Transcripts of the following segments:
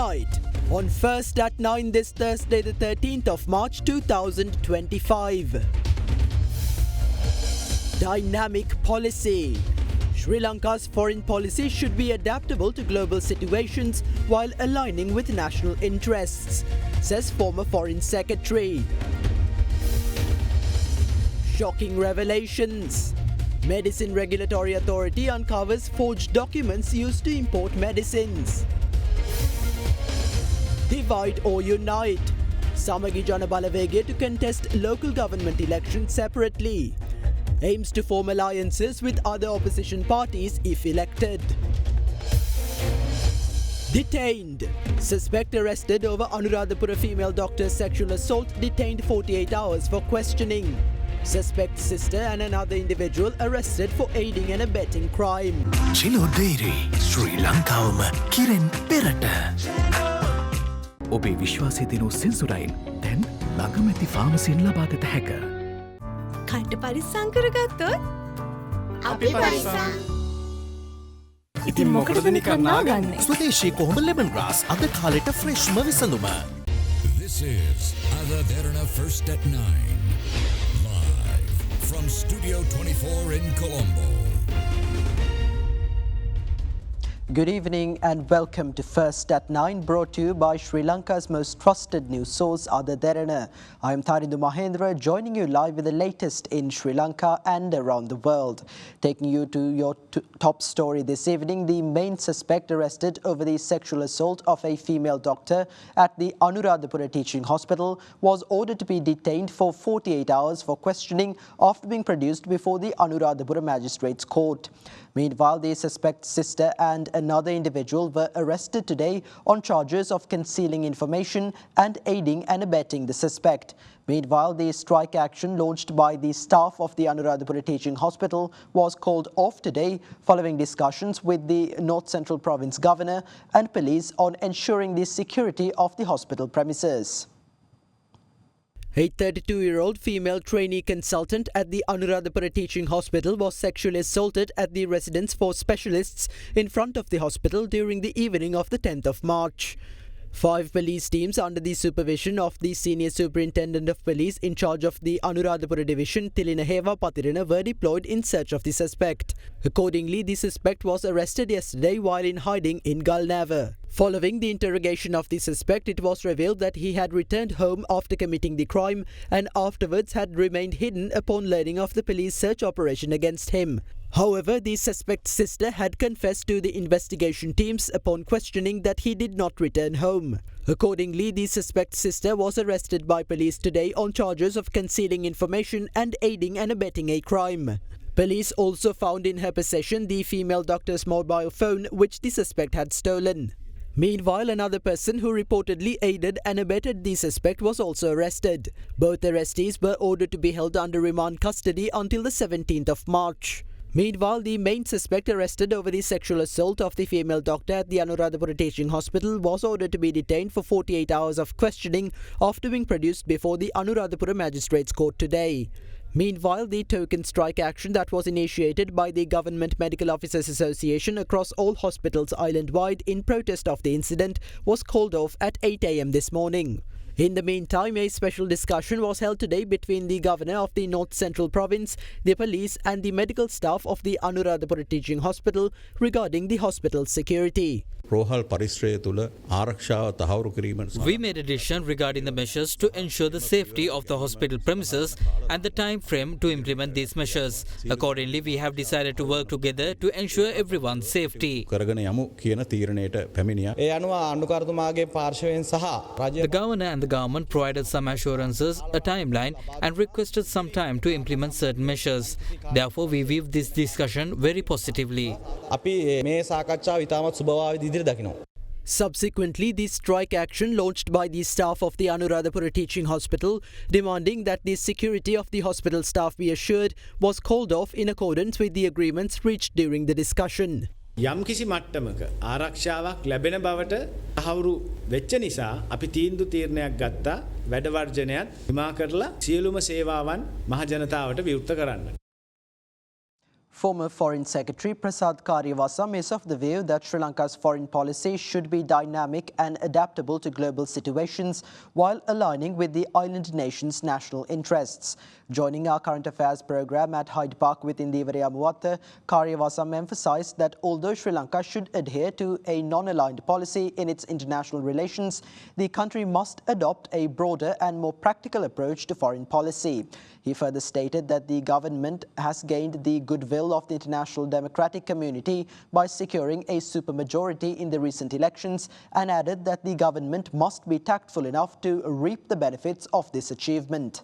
Night on First at 9 this Thursday the 13th of March 2025. Dynamic policy. Sri Lanka's foreign policy should be adaptable to global situations while aligning with national interests, says former Foreign Secretary. Shocking revelations. Medicine Regulatory Authority uncovers forged documents used to import medicines. Divide or unite. Samagi Jana Balawege to contest local government elections separately. Aims to form alliances with other opposition parties if elected. Detained. Suspect arrested over Anuradhapura female doctor's sexual assault detained 48 hours for questioning. Suspect's sister and another individual arrested for aiding and abetting crime. Chilo Dairy, Sri Lankawama Kiren Perata. Obe Vishwasi Dinu Sensorain, then Langamati Pharmacy in Labagata Hacker. Kanta Parisang Karagatot? Api Parisang. ඉතින් මොකටද නිකන් නාගන්නේ? ස්වදේශී කොහොඹ lemongrass අද කාලෙට ෆ්‍රෙෂ්ම විසඳුම. This is Derana First at 9. Live from Studio 24 in Colombo. Good evening and welcome to First at 9, brought to you by Sri Lanka's most trusted news source, Derana. I am Tharindu Mahendra, joining you live with the latest in Sri Lanka and around the world. Taking you to your top story this evening, the main suspect arrested over the sexual assault of a female doctor at the Anuradhapura Teaching Hospital was ordered to be detained for 48 hours for questioning after being produced before the Anuradhapura Magistrates Court. Meanwhile, the suspect's sister and another individual were arrested today on charges of concealing information and aiding and abetting the suspect. Meanwhile, the strike action launched by the staff of the Anuradhapura Teaching Hospital was called off today following discussions with the North Central Province Governor and police on ensuring the security of the hospital premises. A 32-year-old female trainee consultant at the Anuradhapura Teaching Hospital was sexually assaulted at the residence for specialists in front of the hospital during the evening of the 10th of March. 5 police teams under the supervision of the Senior Superintendent of Police in charge of the Anuradhapura Division, Tilina Heva Patirana, were deployed in search of the suspect. Accordingly, the suspect was arrested yesterday while in hiding in Galnava. Following the interrogation of the suspect, it was revealed that he had returned home after committing the crime and afterwards had remained hidden upon learning of the police search operation against him. However, the suspect's sister had confessed to the investigation teams upon questioning that he did not return home. Accordingly, the suspect's sister was arrested by police today on charges of concealing information and aiding and abetting a crime. Police also found in her possession the female doctor's mobile phone, which the suspect had stolen. Meanwhile, another person who reportedly aided and abetted the suspect was also arrested. Both arrestees were ordered to be held under remand custody until the 17th of March. Meanwhile, the main suspect arrested over the sexual assault of the female doctor at the Anuradhapura Teaching Hospital was ordered to be detained for 48 hours of questioning after being produced before the Anuradhapura Magistrates Court today. Meanwhile, the token strike action that was initiated by the Government Medical Officers Association across all hospitals island-wide in protest of the incident was called off at 8 a.m. this morning. In the meantime, a special discussion was held today between the Governor of the North Central Province, the police and the medical staff of the Anuradhapura Teaching Hospital regarding the hospital's security. We made a decision regarding the measures to ensure the safety of the hospital premises and the time frame to implement these measures. Accordingly, we have decided to work together to ensure everyone's safety. The Governor and the government provided some assurances, a timeline, and requested some time to implement certain measures. Therefore, we view this discussion very positively. Subsequently, the strike action launched by the staff of the Anuradhapura Teaching Hospital, demanding that the security of the hospital staff be assured, was called off in accordance with the agreements reached during the discussion. යම්කිසි මට්ටමක ආරක්ෂාවක් ලැබෙන බවට තහවුරු වෙච්ච නිසා අපි තීන්දුව තීරණයක් ගත්තා වැඩ වර්ජනයත් හිමා කරලා සියලුම සේවාවන් මහ ජනතාවට විවෘත කරන්න. Former Foreign Secretary Prasad Karyavasam is of the view that Sri Lanka's foreign policy should be dynamic and adaptable to global situations while aligning with the island nation's national interests. Joining our current affairs program at Hyde Park with Indivara Amuwatta, Karyavasam emphasised that although Sri Lanka should adhere to a non-aligned policy in its international relations, the country must adopt a broader and more practical approach to foreign policy. He further stated that the government has gained the goodwill of the international democratic community by securing a supermajority in the recent elections and added that the government must be tactful enough to reap the benefits of this achievement.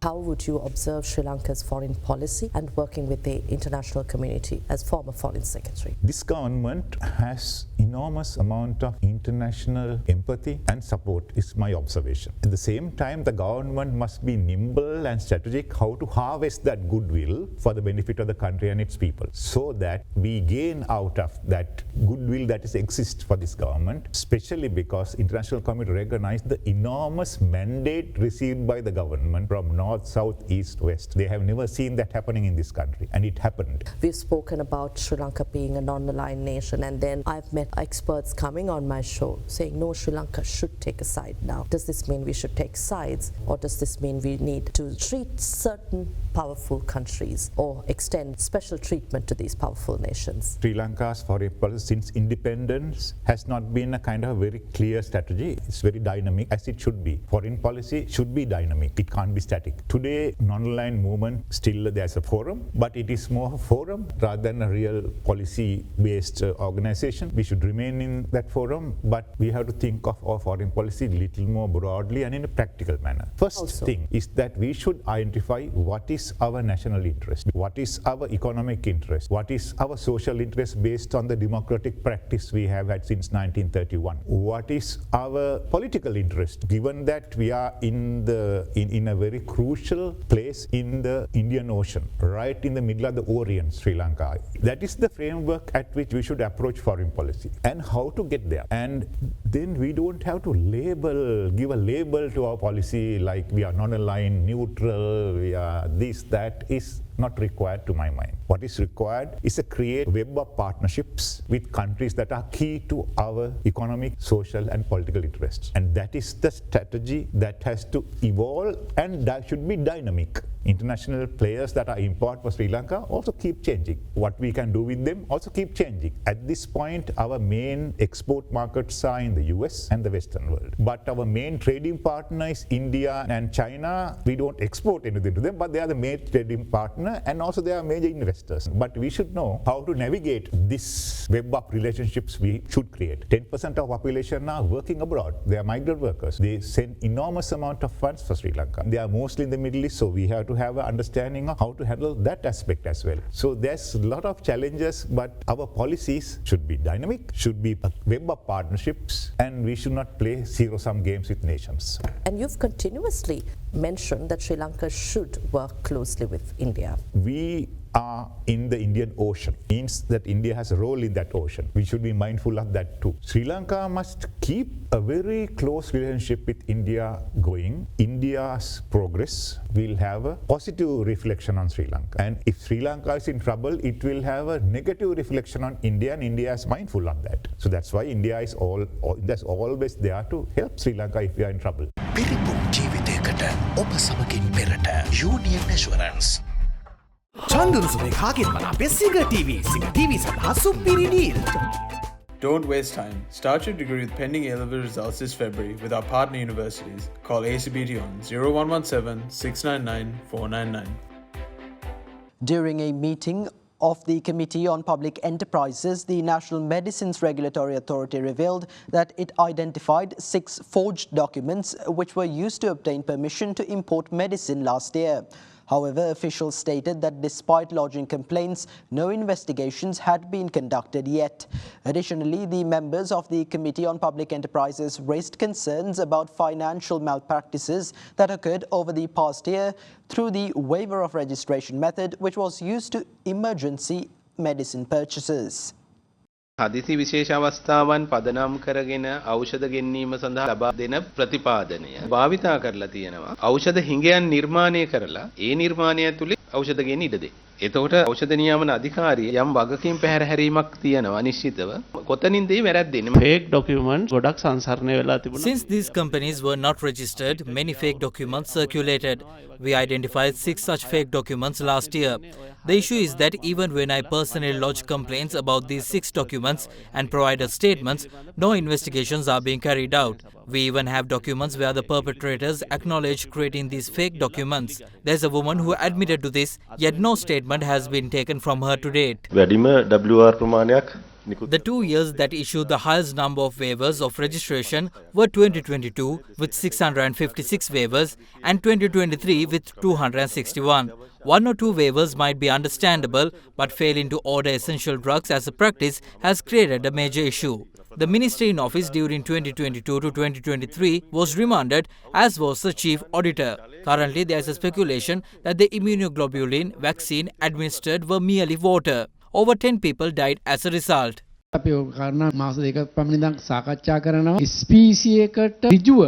How would you observe Sri Lanka's foreign policy and working with the international community as former foreign secretary? This government has enormous amount of international empathy and support is my observation. At the same time, the government must be nimble and strategic how to harvest that goodwill for the benefit of the country and its people so that we gain out of that goodwill that exists for this government, especially because international community recognize the enormous mandate received by the government from north, south, east, west. They have never seen that happening in this country, and it happened. We've spoken about Sri Lanka being a non-aligned nation, and then I've met experts coming on my show saying, no, Sri Lanka should take a side now. Does this mean we should take sides, or does this mean we need to treat certain powerful countries or extend special treatment to these powerful nations? Sri Lanka's foreign policy since independence has not been a kind of very clear strategy. It's very dynamic, as it should be. Foreign policy should be dynamic. It can't be static. Today, non-aligned movement, still there's a forum, but it is more a forum rather than a real policy-based organization. We should remain in that forum, but we have to think of our foreign policy a little more broadly and in a practical manner. First thing is that we should identify what is our national interest, what is our economic interest, what is our social interest based on the democratic practice we have had since 1931. What is our political interest, given that we are in a very crucial place in the Indian Ocean, right in the middle of the Orient, Sri Lanka. That is the framework at which we should approach foreign policy and how to get there. And then we don't have to give a label to our policy like we are non-aligned, neutral, we are this, that is not required to my mind. What is required is to create web of partnerships with countries that are key to our economic, social and political interests. And that is the strategy that has to evolve and that should be dynamic. International players that are important for Sri Lanka also keep changing. What we can do with them also keep changing. At this point, our main export markets are in the US and the Western world. But our main trading partner is India and China. We don't export anything to them, but they are the main trading partner and also they are major investors. But we should know how to navigate this web of relationships we should create. 10% of population are working abroad. They are migrant workers. They send enormous amount of funds for Sri Lanka. They are mostly in the Middle East, so we have to have an understanding of how to handle that aspect as well. So there's a lot of challenges, but our policies should be dynamic, should be a web of partnerships, and we should not play zero-sum games with nations. And you've continuously mentioned that Sri Lanka should work closely with India. We are in the Indian Ocean. Means that India has a role in that ocean. We should be mindful of that too. Sri Lanka must keep a very close relationship with India going. India's progress will have a positive reflection on Sri Lanka. And if Sri Lanka is in trouble, it will have a negative reflection on India, and India is mindful of that. So that's why India is that's always there to help Sri Lanka if we are in trouble. Union Assurance. චන්දුරුසුමේ කාගෙන් මනාපේ සිංහ TV සඳහා සුපිරි deal. Don't waste time. Start your degree with pending A-level results this February with our partner universities. Call ACBT on 0117 699 499. During a meeting of the Committee on Public Enterprises, the National Medicines Regulatory Authority revealed that it identified 6 forged documents which were used to obtain permission to import medicine last year. However, officials stated that despite lodging complaints, no investigations had been conducted yet. Additionally, the members of the Committee on Public Enterprises raised concerns about financial malpractices that occurred over the past year through the waiver of registration method, which was used to emergency medicine purchases. හදිසි විශේෂ අවස්ථාවන් පදනම් කරගෙන ඖෂධ ගෙන්වීම සඳහා ලබා දෙන ප්‍රතිපාදනය භාවිතා කරලා තියෙනවා. ඖෂධ හිඟයන් නිර්මාණය කරලා ඒ නිර්මාණය තුලින් ඖෂධ ගෙන්න ඉඩ දෙයි. එතකොට ඖෂධ නියාමන අධිකාරිය යම් වගකීම් පැහැර හැරීමක් තියෙනවා නිශ්චිතව. කොතනින්ද මේ වැරද්දෙන්නේ? fake documents ගොඩක් සංසරණය වෙලා තිබුණා. Since these companies were not registered, many fake documents circulated. We identified 6 such fake documents last year. The issue is that even when I personally lodge complaints about these 6 documents and provided statements, no investigations are being carried out. We even have documents where the perpetrators acknowledge creating these fake documents. There's a woman who admitted to this, yet no statement has been taken from her to date. The 2 years that issued the highest number of waivers of registration were 2022 with 656 waivers and 2023 with 261. 1 or 2 waivers might be understandable, but failing to order essential drugs as a practice has created a major issue. The ministry in office during 2022 to 2023 was remanded, as was the chief auditor. Currently, there is a speculation that the immunoglobulin vaccine administered were merely water. Over 10 people died as a result. අපි ඔය කාරණා මාස දෙකක් පමණ ඉඳන් සාකච්ඡා කරනවා. ස්පීසි එකට ඍජුව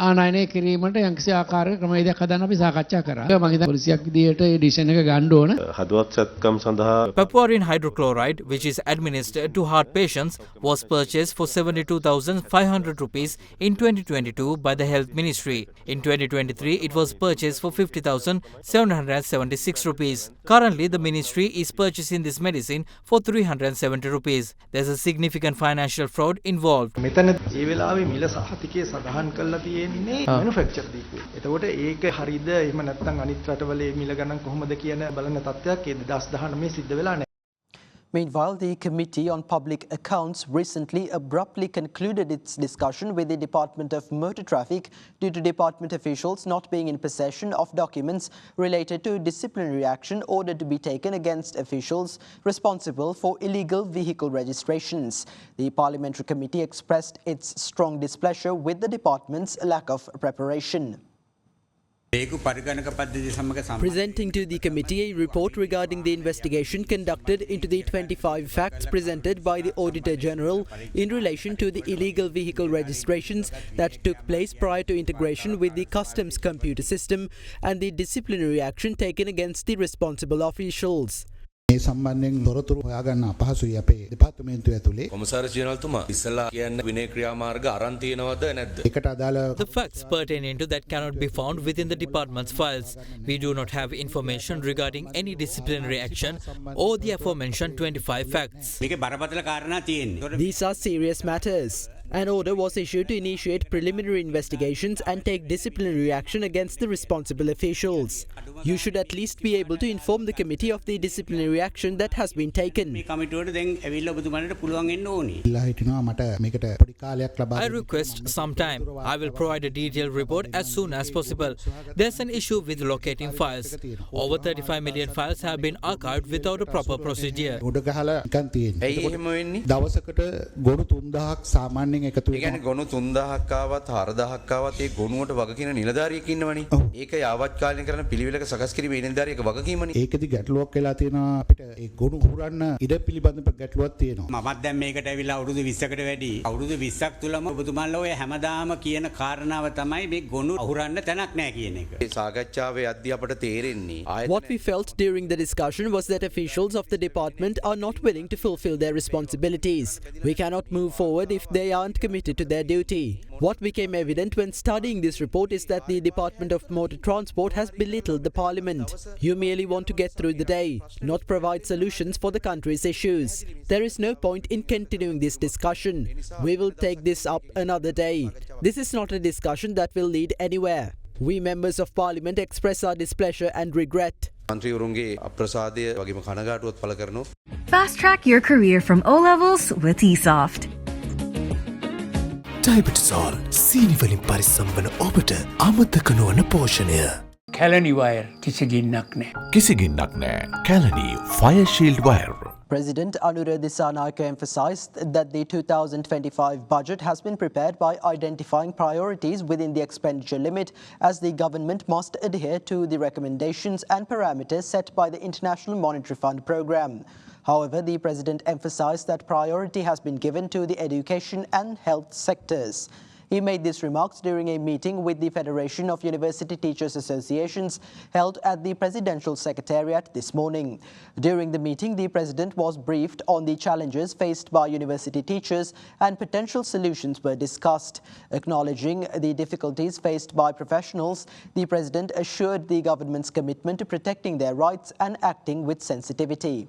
ආනයනය කිරීමට යම්කිසි ආකාරයක ක්‍රමවේදයක් හදන්න අපි සාකච්ඡා කරා. මම හිතන්නේ පොලිසියක් විදියට මේ ඩිසිෂන් එක ගන්න ඕන. හදවත් සත්කම් සඳහා Paparin hydrochloride, which is administered to heart patients, was purchased for 72,500 rupees in 2022 by the Health Ministry. In 2023, it was purchased for 50,776 rupees. Currently, the ministry is purchasing this medicine for 370 rupees. There's a significant financial fraud involved. මෙතන ඒ වෙලාවේ මිල සහතිකයේ සඳහන් කරලා තියෙන්නේ manufacturer දීපු. එතකොට ඒක හරියද එහෙම නැත්නම් අනිත් රටවල මේ මිල ගණන් කොහොමද කියන බලන තත්ත්වයක් 2019 සිද්ධ වෙලා නැහැ. Meanwhile, the Committee on Public Accounts recently abruptly concluded its discussion with the Department of Motor Traffic due to department officials not being in possession of documents related to disciplinary action ordered to be taken against officials responsible for illegal vehicle registrations. The Parliamentary Committee expressed its strong displeasure with the department's lack of preparation. Presenting to the committee a report regarding the investigation conducted into the 25 facts presented by the Auditor General in relation to the illegal vehicle registrations that took place prior to integration with the customs computer system and the disciplinary action taken against the responsible officials. මේ සම්බන්ධයෙන් තොරතුරු හොයාගන්න අපහසුයි අපේ දෙපාර්තමේන්තුව ඇතුලේ. කොමසාර ජනරල්තුමා ඉස්සලා කියන්නේ විනය ක්‍රියාමාර්ග අරන් තියෙනවද නැද්ද? ඒකට අදාළ The facts pertaining to that cannot be found within the department's files. We do not have information regarding any disciplinary action or the aforementioned 25 facts. මේකේ බරපතල කාරණා තියෙන්නේ. These are serious matters. An order was issued to initiate preliminary investigations and take disciplinary action against the responsible officials. You should at least be able to inform the committee of the disciplinary action that has been taken. I request some time. I will provide a detailed report as soon as possible. There's an issue with locating files. Over 35 million files have been archived without a proper procedure. ඒ කියන්නේ ගොනු 3000ක් ආවත් 4000ක් ආවත් ඒ ගොනුවට වග කියන නිලධාරියෙක් ඉන්නවනේ. ඒක යාවත් කාලීන කරන පිළිවෙලක සකස් කිරීමේ නිලධාරියෙක් වගකීමනේ. ඒකෙදි ගැටලුවක් වෙලා තියෙනවා අපිට ඒ ගොනු හුරන්න ඉඩ පිළිබඳ ගැටලුවක් තියෙනවා. මමත් දැන් මේකට ඇවිල්ලා අවුරුදු 20කට වැඩි. අවුරුදු 20ක් තුලම ඔබතුමාලා ඔය හැමදාම කියන කාරණාව තමයි මේ ගොනු අහුරන්න තැනක් නැහැ කියන එක. ඒ සාකච්ඡාවේ අද්දී අපට තේරෙන්නේ What we felt during the discussion was that officials of the department are not willing to fulfill their responsibilities. We cannot move forward if they aren't committed to their duty. What became evident when studying this report is that the Department of Motor Transport has belittled the Parliament. You merely want to get through the day, not provide solutions for the country's issues. There is no point in continuing this discussion. We will take this up another day. This is not a discussion that will lead anywhere. We members of Parliament express our displeasure and regret. Fast track your career from O levels with eSoft. ඩයිබිටිසෝල් සීනිවලින් පරිස්සම්වන ඔබට අමතක නොවන පෝෂණය. Kelani wire කිසිගින්නක් නෑ. කිසිගින්නක් නෑ. Kelani fire shield wire. President Anura Dissanayake emphasised that the 2025 budget has been prepared by identifying priorities within the expenditure limit, as the government must adhere to the recommendations and parameters set by the International Monetary Fund programme. However, the President emphasised that priority has been given to the education and health sectors. He made these remarks during a meeting with the Federation of University Teachers Associations held at the Presidential Secretariat this morning. During the meeting, the President was briefed on the challenges faced by university teachers and potential solutions were discussed. Acknowledging the difficulties faced by professionals, the President assured the government's commitment to protecting their rights and acting with sensitivity.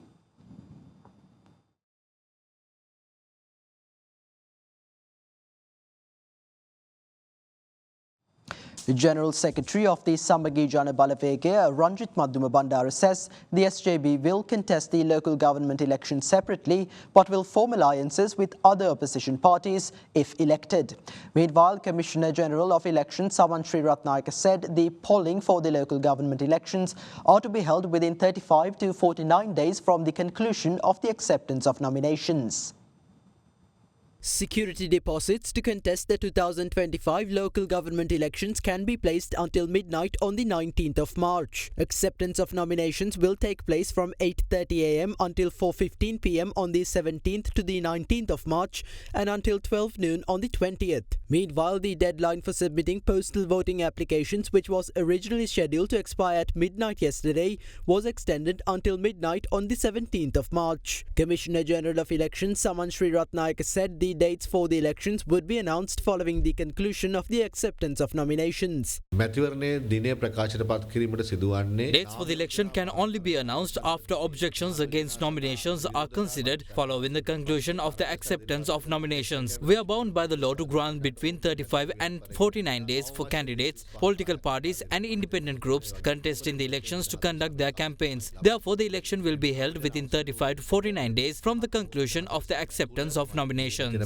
The General Secretary of the Samagi Jana Balawegaya, Ranjit Maduma Bandara, says the SJB will contest the local government election separately but will form alliances with other opposition parties if elected. Meanwhile, Commissioner General of Elections Saman Sri Ratnayaka said the polling for the local government elections are to be held within 35 to 49 days from the conclusion of the acceptance of nominations. Security deposits to contest the 2025 local government elections can be placed until midnight on the 19th of March. Acceptance of nominations will take place from 8:30 am until 4:15 pm on the 17th to the 19th of March and until 12 noon on the 20th. Meanwhile, the deadline for submitting postal voting applications, which was originally scheduled to expire at midnight yesterday, was extended until midnight on the 17th of March. Commissioner General of Elections Saman Sri Ratnayaka said the dates for the elections would be announced following the conclusion of the acceptance of nominations. Dates for the election can only be announced after objections against nominations are considered following the conclusion of the acceptance of nominations. We are bound by the law to grant between 35 and 49 days for candidates, political parties and independent groups contesting the elections to conduct their campaigns. Therefore, the election will be held within 35 to 49 days from the conclusion of the acceptance of nominations.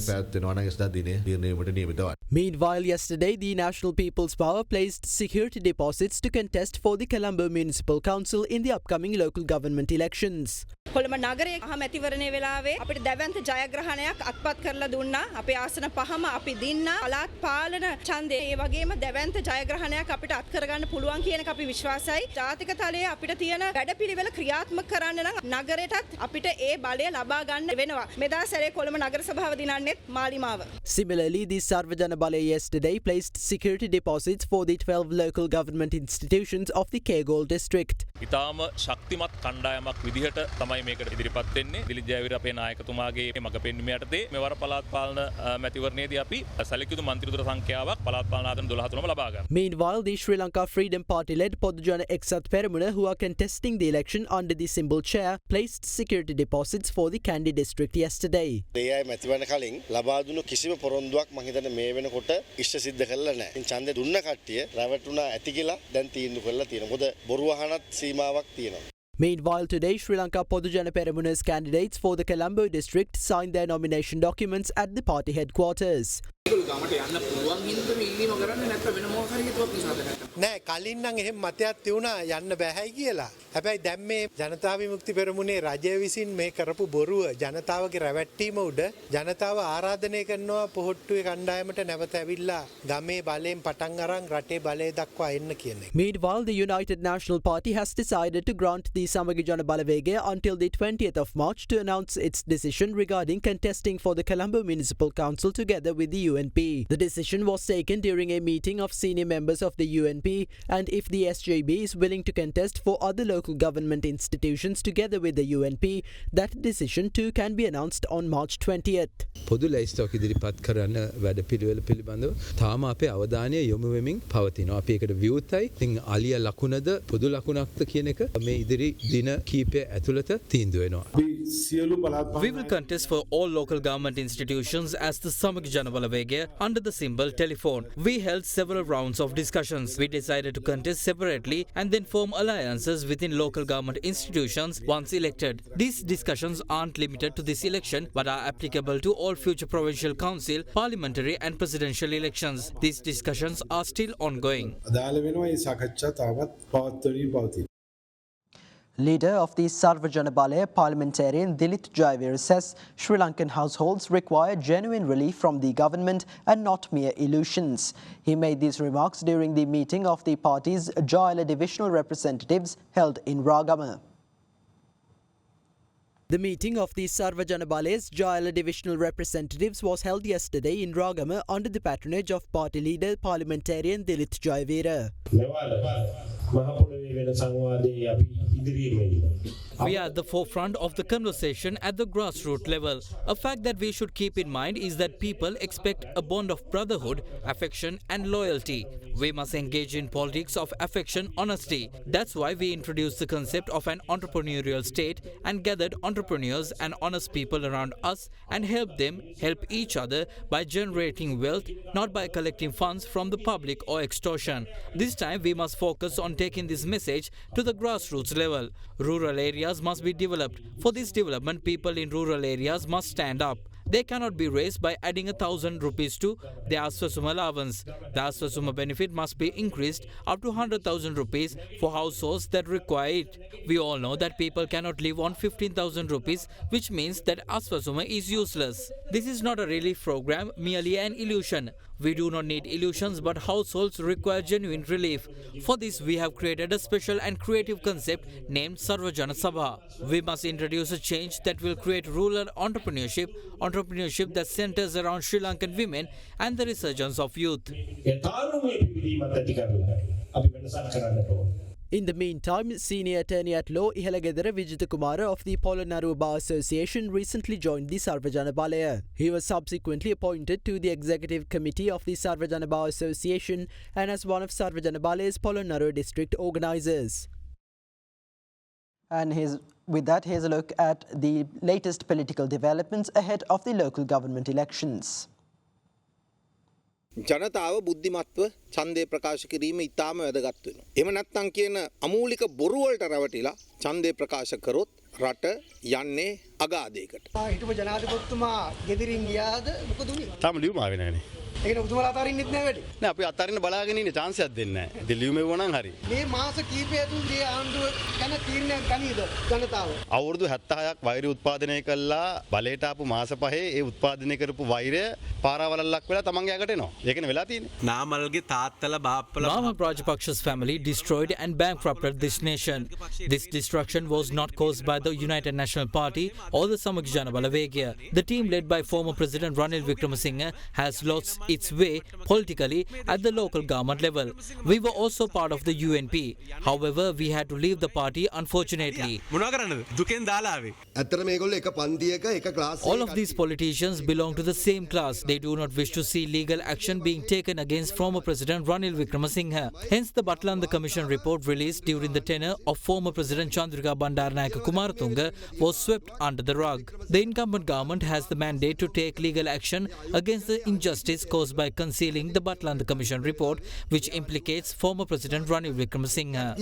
Meanwhile, yesterday, the National People's Power placed security deposits to contest for the Colombo Municipal Council in the upcoming local government elections. Colombo නගරයේ මැතිවරණයේ වෙලාවේ අපිට දැවැන්ත ජයග්‍රහණයක් අත්පත් කරලා දුන්නා. අපේ ආසන පහම අපි දින්නා. පළාත් පාලන ඡන්දය ඒ වගේම දැවැන්ත ජයග්‍රහණයක් අපිට අත් කරගන්න පුළුවන් කියන එක අපි විශ්වාසයි. ජාතික තලයේ අපිට තියෙන වැඩපිළිවෙල ක්‍රියාත්මක කරන්න නම් නගරයටත් අපිට ඒ බලය ලබා ගන්න වෙනවා. මෙදා සැරේ කොළඹ නගර සභාව දිනන්නේත් මාලිමාව. Similarly, the Sarvajana Balay yesterday placed security deposits for the 12 local government institutions of the Kegol district. ඉතාම ශක්තිමත් කණ්ඩායමක් විදිහට තමයි මේකට ඉදිරිපත් වෙන්නේ. දිලිත් ජයවීර අපේ නායකතුමාගේ මඟ පෙන්වීම යටතේ මෙවර පළාත් පාලන මැතිවරණයේදී අපි සැලකියුතු මන්ත්‍රීදුර සංඛ්‍යාවක් පළාත් පාලන ආසන 12 තුනම ලබා ගන්නවා. Meanwhile, the Sri Lanka Freedom Party-led Podujana Eksat Peramuna, who are contesting the election under the symbol chair, placed security deposits for the Kandy district yesterday. ඒ මැතිවරණ කලින් ලබා දුණු කිසිම පොරොන්දුවක් මම හිතන්නේ මේ වෙනකොට ඉෂ්ට සිද්ධ කරලා නැහැ. ඉතින් ඡන්දේ දුන්න කට්ටිය රැවටුණා ඇති කියලා දැන් තීන්දුව කරලා තියෙනවා. මොකද බොරු අහනත් සීමාවක් තියෙනවා. Meanwhile, today, Sri Lanka Podujana Peramuna's candidates for the Colombo district signed their nomination documents at the party headquarters. නෑ කලින් නම් එහෙම මතයක් තියුණා යන්න බෑයි කියලා. හැබැයි දැන් මේ ජනතා විමුක්ති පෙරමුණේ රජය විසින් මේ කරපු බොරුව ජනතාවගේ රැවට්ටීම උඩ ජනතාව ආරාධනය කරනවා පොහොට්ටුවේ කණ්ඩායමට නැවත ඇවිල්ලා ගමේ බලයෙන් පටන් අරන් රටේ බලය දක්වා එන්න කියන එක. Meanwhile, the United National Party has decided to grant the Samagi Jana Balawegaya until the 20th of March to announce its decision regarding contesting for the Colombo Municipal Council together with the UNP. The decision was taken during a meeting of senior members of the UNP, and if the SJB is willing to contest for other local government institutions together with the UNP, that decision too can be announced on March 20th. පොදු ලැයිස්තුවක් ඉදිරිපත් කරන වැඩපිළිවෙල පිළිබඳව තාම අපේ අවධානය යොමු වෙමින් පවතිනවා. අපි ඒකට විවෘතයි. ඉතින් අලිය ලකුණද පොදු ලකුණක්ද කියන එක මේ ඉදිරි දින කීපය ඇතුළත තීන්දුව වෙනවා. We will contest for all local government institutions as the Samagi Jana Balawegaya under the symbol telephone. We held several rounds of discussions. We decided to contest separately and then form alliances within local government institutions once elected. These discussions aren't limited to this election but are applicable to all future provincial council, parliamentary and presidential elections. These discussions are still ongoing. Leader of the Sarvajana Balaya parliamentarian Dilith Jayavir says Sri Lankan households require genuine relief from the government and not mere illusions. He made these remarks during the meeting of the party's Jayala divisional representatives held in Ragama. The meeting of the Sarvajana Bale's Jayala divisional representatives was held yesterday in Ragama under the patronage of party leader parliamentarian Dilith Jayavira. We are at the forefront of the conversation at the grassroots level. A fact that we should keep in mind is that people expect a bond of brotherhood, affection and loyalty. We must engage in politics of affection, honesty. That's why we introduced the concept of an entrepreneurial state and gathered entrepreneurs and honest people around us and helped them help each other by generating wealth, not by collecting funds from the public or extortion. This time we must focus on taking this message to the grassroots level. Rural areas must be developed. For this development, people in rural areas must stand up. They cannot be raised by adding 1,000 rupees to their Aswasuma allowance. The Aswasuma benefit must be increased up to 100,000 rupees for households that require it. We all know that people cannot live on 15,000 rupees, which means that Aswasuma is useless. This is not a relief program, merely an illusion. We do not need illusions, but households require genuine relief. For this, we have created a special and creative concept named Sarvajana Sabha. We must introduce a change that will create rural entrepreneurship that centers around Sri Lankan women and the resurgence of youth. In the meantime, Senior Attorney at Law Ihalagedara Vijita Kumara of the Polonnaruwa Bar Association recently joined the Sarvajana Balaya. He was subsequently appointed to the Executive Committee of the Sarvajana Bar Association and as one of Sarvajana Balaya's Polonnaruwa district organisers. And with that, here's a look at the latest political developments ahead of the local government elections. ජනතාව බුද්ධිමත්ව ඡන්දය ප්‍රකාශ කිරීම ඉතාම වැදගත් වෙනවා. එහෙම නැත්නම් කියන අමූලික බොරු වලට රැවටිලා ඡන්දය ප්‍රකාශ කරොත් රට යන්නේ අගාධයකට. හිටපු ජනාධිපතිතුමා ගෙදරින් ගියාද මොකද උනේ? තාම ලියුම ආවේ නැහනේ. ඒකනේ ඔබතුමාලා අතාරින්නෙත් නෑ වැඩි. නෑ අපි අතාරින්න බලාගෙන ඉන්නේ chance එකක් දෙන්නේ නෑ. ඉතින් ලියුම එවුවා නම් හරි. මේ මාස කීපය ඇතුළේ ආණ්ඩුව ගැන තීරණයක් ගනීද ජනතාව? අවුරුදු 76ක් වෛරය උත්පාදනය කළා බලයට ආපු මාස පහේ ඒ උත්පාදනය කරපු වෛරය පාරවලල්ලක් වෙලා තමන්ගේ අගට එනවා. ඒකනේ වෙලා තියෙන්නේ. නාමල්ගේ තාත්තලා බාප්පලා Namal Rajapaksha's family destroyed and bankrupted this nation. This destruction was not caused by the United National Party or the Samajana Balawegya. The team led by former President Ranil Wickremesinghe has lost its way politically at the local government level. We were also part of the UNP. However, we had to leave the party unfortunately. All of these politicians belong to the same class. They do not wish to see legal action being taken against former President Ranil Wickremesinghe. Hence, the Batlanda Commission report released during the tenure of former President Chandrika Bandaranaike Kumaratunga was swept under the rug. The incumbent government has the mandate to take legal action against the injustice caused by concealing the Batlanda Commission report, which implicates former President Ranil Wickremesinghe.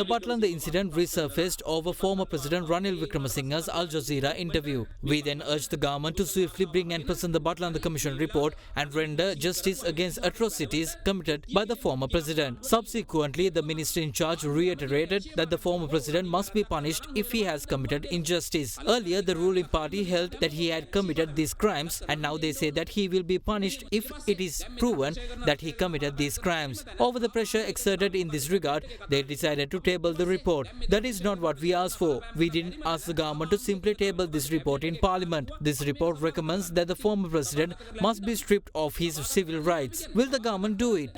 The Batlanda incident resurfaced over former President Ranil Wickremesinghe's Al Jazeera interview. We then urged the government to swiftly bring and present the Batlanda Commission report and render justice against atrocities committed by the former president. Subsequently, the minister in charge reiterated that the former president must be punished if he has committed injustice. Earlier, the ruling party held that he had committed these crimes, and now they say that he will be punished if it is proven that he committed these crimes. Over the pressure exerted in this regard, they decided to table the report. That is not what we asked for. We didn't ask the government to simply table this report in parliament. This report recommends that the former president must be stripped of his civil rights. Will the government do it?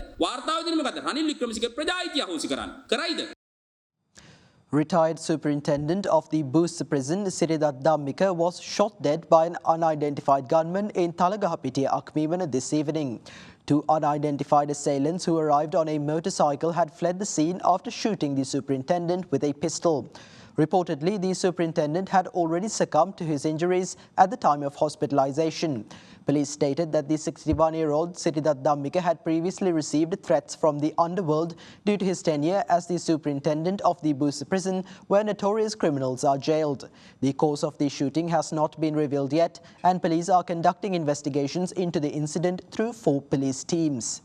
Retired superintendent of the Booster prison, Siridat Dhammika, was shot dead by an unidentified gunman in Talagahapitiya, Akmivana this evening. Two unidentified assailants who arrived on a motorcycle had fled the scene after shooting the superintendent with a pistol. Reportedly, the superintendent had already succumbed to his injuries at the time of hospitalization. Police stated that the 61-year-old Siridat Dhammika had previously received threats from the underworld due to his tenure as the superintendent of the Booster prison, where notorious criminals are jailed. The cause of the shooting has not been revealed yet, and police are conducting investigations into the incident through 4 police teams.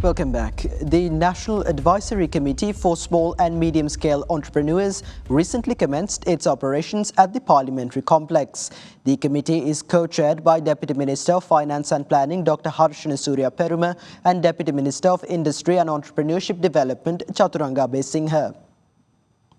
Welcome back. The National Advisory Committee for Small and Medium Scale Entrepreneurs recently commenced its operations at the Parliamentary Complex. The committee is co-chaired by Deputy Minister of Finance and Planning Dr. Harshana Surya Peruma and Deputy Minister of Industry and Entrepreneurship Development Chaturanga Besingha.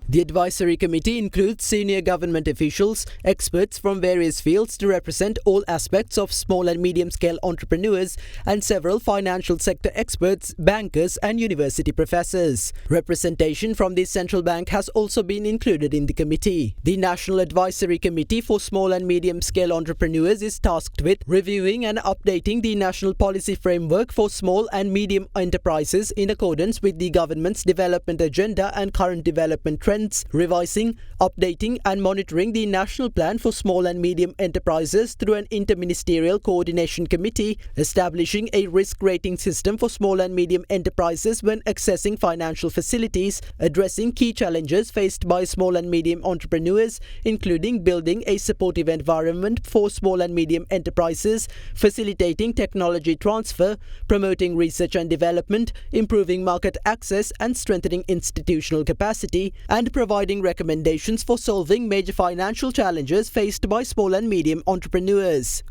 The advisory committee includes senior government officials, experts from various fields to represent all aspects of small and medium-scale entrepreneurs, and several financial sector experts, bankers and university professors. Representation from the central bank has also been included in the committee. The National Advisory Committee for Small and Medium-Scale Entrepreneurs is tasked with reviewing and updating the national policy framework for small and medium enterprises in accordance with the government's development agenda and current development trends, revising, updating and monitoring the national plan for small and medium enterprises through an interministerial coordination committee, establishing a risk rating system for small and medium enterprises when accessing financial facilities, addressing key challenges faced by small and medium entrepreneurs, including building a supportive environment for small and medium enterprises, facilitating technology transfer, promoting research and development, improving market access and strengthening institutional capacity, and providing recommendations for solving major financial challenges faced by small and medium entrepreneurs.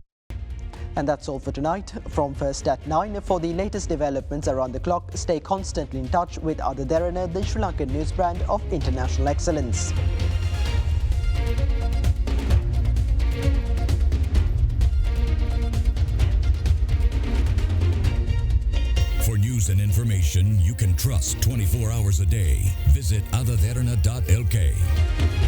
And that's all for tonight. From First at 9, for the latest developments around the clock, stay constantly in touch with Ada Derana, the Sri Lankan news brand of international excellence. For news and information you can trust 24 hours a day, visit adaderana.lk.